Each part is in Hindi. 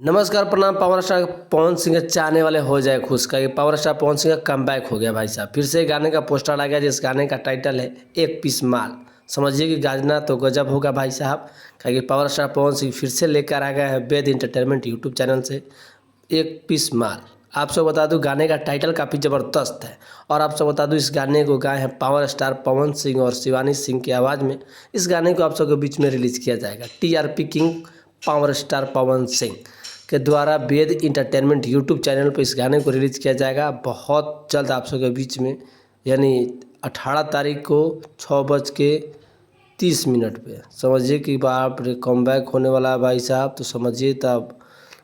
नमस्कार प्रणाम। पावर स्टार पवन सिंह के चाहने वाले हो जाए खुश का, पावर स्टार पवन सिंह का कमबैक हो गया भाई साहब। फिर से गाने का पोस्टर आ गया जिस गाने का टाइटल है एक पीस माल। समझिए कि गाना तो गजब होगा भाई साहब। कि पावर स्टार पवन सिंह फिर से लेकर आ गए हैं वेद इंटरटेनमेंट यूट्यूब चैनल से एक पीस माल। आप सब बता दूं गाने का टाइटल काफ़ी ज़बरदस्त है। और आप सब बता दूं इस गाने को गाए हैं पावर स्टार पवन सिंह और शिवानी सिंह की आवाज़ में। इस गाने को आप सबके बीच में रिलीज़ किया जाएगा TRP king power star Pawan Singh के द्वारा वेद इंटरटेनमेंट यूट्यूब चैनल पर इस गाने को रिलीज़ किया जाएगा बहुत जल्द आप सबके बीच में, यानी 18 तारीख को 6:30 पे। समझिए कि बाप रे कमबैक होने वाला है भाई साहब। तो समझिए तब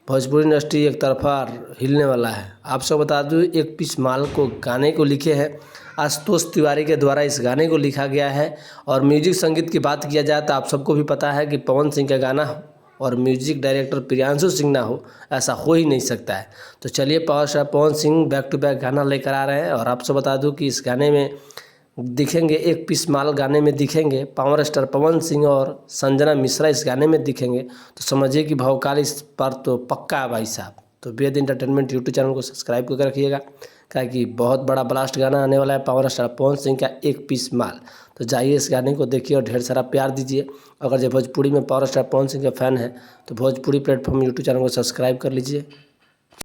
भोजपुरी इंडस्ट्री एक तरफा हिलने वाला है। आप सब बता दूँ एक पीस माल को गाने को लिखे हैं आशुतोष तिवारी के द्वारा इस गाने को लिखा गया है। और म्यूजिक संगीत की बात किया जाए तो आप सबको भी पता है कि पवन सिंह का गाना और म्यूजिक डायरेक्टर प्रियांशु सिंह ना हो, ऐसा हो ही नहीं सकता है। तो चलिए power star Pawan Singh back to back गाना लेकर आ रहे हैं। और आपसे बता दूं कि इस गाने में दिखेंगे एक पीस माल गाने में दिखेंगे पावर स्टार पवन सिंह और संजना मिश्रा इस गाने में दिखेंगे। तो समझिए कि भौकाल इस पर तो पक्का है भाई साहब। तो वेद इंटरटेनमेंट यूट्यूब चैनल को सब्सक्राइब करके रखिएगा, क्या कि बहुत बड़ा ब्लास्ट गाना आने वाला है पावर स्टार पवन सिंह का एक पीस माल। तो जाइए इस गाने को देखिए और ढेर सारा प्यार दीजिए। अगर जो भोजपुरी में पावर स्टार पवन सिंह के फ़ैन हैं तो भोजपुरी प्लेटफॉर्म यूट्यूब चैनल को सब्सक्राइब कर लीजिए।